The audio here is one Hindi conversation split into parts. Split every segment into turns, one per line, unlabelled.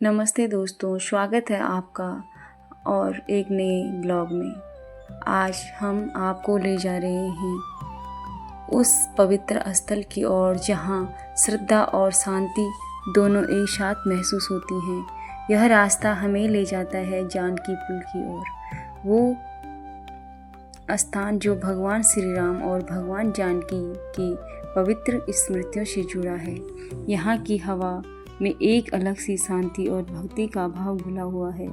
नमस्ते दोस्तों, स्वागत है आपका और एक नए ब्लॉग में। आज हम आपको ले जा रहे हैं उस पवित्र स्थल की ओर जहाँ श्रद्धा और शांति दोनों एक साथ महसूस होती हैं। यह रास्ता हमें ले जाता है जानकी पुल की ओर, वो स्थान जो भगवान श्री राम और भगवान जानकी की पवित्र स्मृतियों से जुड़ा है। यहाँ की हवा में एक अलग सी शांति और भक्ति का भाव घुला हुआ है।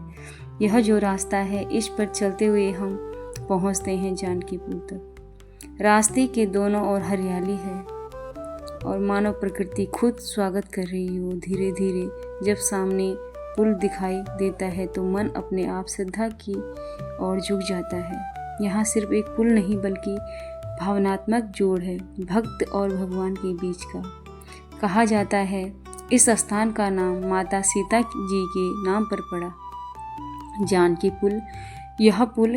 यह जो रास्ता है, इस पर चलते हुए हम पहुँचते हैं जानकी पुल तक। रास्ते के दोनों ओर हरियाली है और मानव प्रकृति खुद स्वागत कर रही हो। धीरे धीरे जब सामने पुल दिखाई देता है तो मन अपने आप श्रद्धा की ओर झुक जाता है। यहाँ सिर्फ एक पुल नहीं बल्कि भावनात्मक जोड़ है, भक्त और भगवान के बीच का। कहा जाता है इस स्थान का नाम माता सीता जी के नाम पर पड़ा, जानकी पुल। यह पुल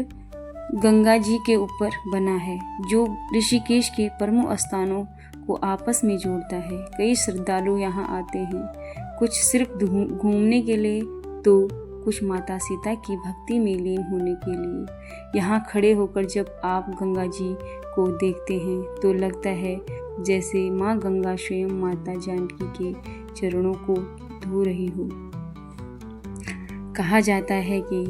गंगा जी के ऊपर बना है जो ऋषिकेश के प्रमुख स्थानों को आपस में जोड़ता है। कई श्रद्धालु यहाँ आते हैं, कुछ सिर्फ घूमने के लिए तो कुछ माता सीता की भक्ति में लीन होने के लिए। यहाँ खड़े होकर जब आप गंगा जी को देखते हैं तो लगता है जैसे माँ गंगा स्वयं माता जानकी के चरणों को धो रही हो। कहा जाता है कि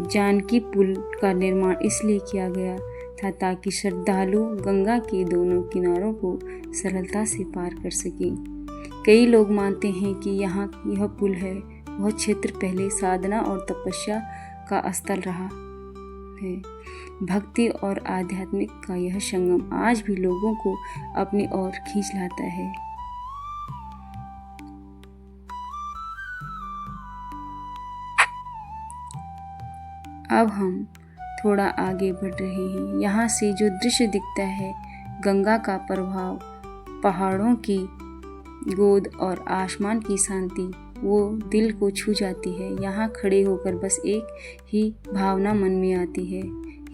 जानकी पुल का निर्माण इसलिए किया गया था ताकि श्रद्धालु गंगा के दोनों किनारों को सरलता से पार कर सके। कई लोग मानते हैं कि यहाँ यह पुल है वह क्षेत्र पहले साधना और तपस्या का स्थल रहा है। भक्ति और आध्यात्मिक का यह संगम आज भी लोगों को अपनी ओर खींच लाता है। अब हम थोड़ा आगे बढ़ रहे हैं। यहाँ से जो दृश्य दिखता है, गंगा का प्रभाव, पहाड़ों की गोद और आसमान की शांति, वो दिल को छू जाती है। यहाँ खड़े होकर बस एक ही भावना मन में आती है,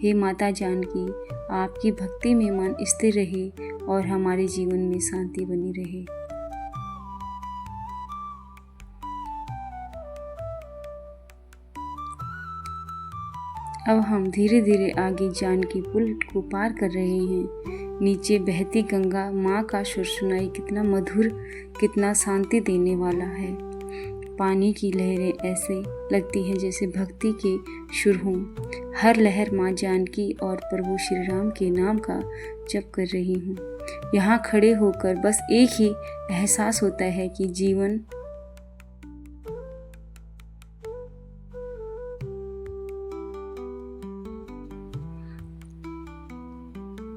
हे माता जानकी, आपकी भक्ति में मन स्थिर रहे और हमारे जीवन में शांति बनी रहे। अब हम धीरे धीरे आगे जानकी पुल को पार कर रहे हैं। नीचे बहती गंगा माँ का सुर सुनाई कितना मधुर, कितना शांति देने वाला है। पानी की लहरें ऐसे लगती हैं जैसे भक्ति के सुर हों। हर लहर माँ जानकी और प्रभु श्री राम के नाम का जप कर रही हूँ। यहाँ खड़े होकर बस एक ही एहसास होता है कि जीवन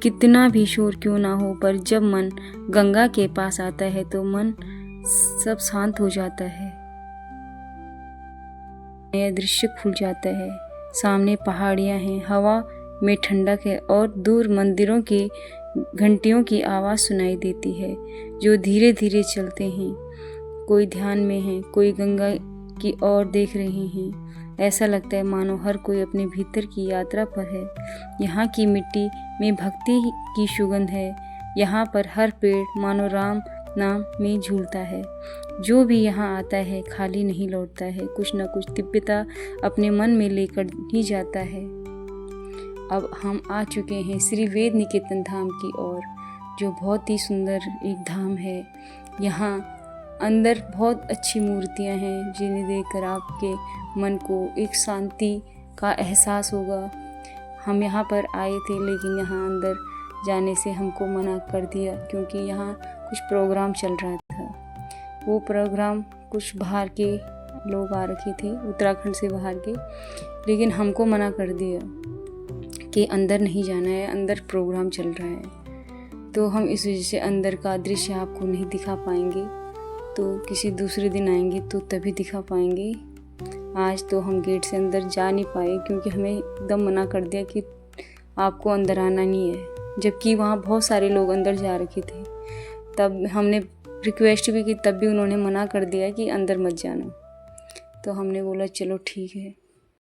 कितना भी शोर क्यों ना हो, पर जब मन गंगा के पास आता है तो मन सब शांत हो जाता है। नया दृश्य खुल जाता है। सामने पहाड़ियाँ हैं, हवा में ठंडक है और दूर मंदिरों के घंटियों की आवाज़ सुनाई देती है जो धीरे धीरे चलते हैं। कोई ध्यान में है, कोई गंगा की ओर देख रहे हैं। ऐसा लगता है मानो हर कोई अपने भीतर की यात्रा पर है। यहाँ की मिट्टी में भक्ति की सुगंध है। यहाँ पर हर पेड़ मानो राम नाम में झूलता है। जो भी यहाँ आता है खाली नहीं लौटता है, कुछ न कुछ दिव्यता अपने मन में लेकर ही जाता है। अब हम आ चुके हैं श्री वेद निकेतन धाम की ओर, जो बहुत ही सुंदर एक धाम है। यहाँ अंदर बहुत अच्छी मूर्तियाँ हैं जिन्हें देखकर आपके मन को एक शांति का एहसास होगा। हम यहाँ पर आए थे लेकिन यहाँ अंदर जाने से हमको मना कर दिया क्योंकि यहाँ कुछ प्रोग्राम चल रहा था। वो प्रोग्राम कुछ बाहर के लोग आ रखे थे, उत्तराखंड से बाहर के, लेकिन हमको मना कर दिया कि अंदर नहीं जाना है, अंदर प्रोग्राम चल रहा है। तो हम इस वजह से अंदर का दृश्य आपको नहीं दिखा पाएंगे, तो किसी दूसरे दिन आएंगे तो तभी दिखा पाएंगे। आज तो हम गेट से अंदर जा नहीं पाए क्योंकि हमें एकदम मना कर दिया कि आपको अंदर आना नहीं है, जबकि वहाँ बहुत सारे लोग अंदर जा रखे थे। तब हमने रिक्वेस्ट भी की, तब भी उन्होंने मना कर दिया कि अंदर मत जाना। तो हमने बोला चलो ठीक है।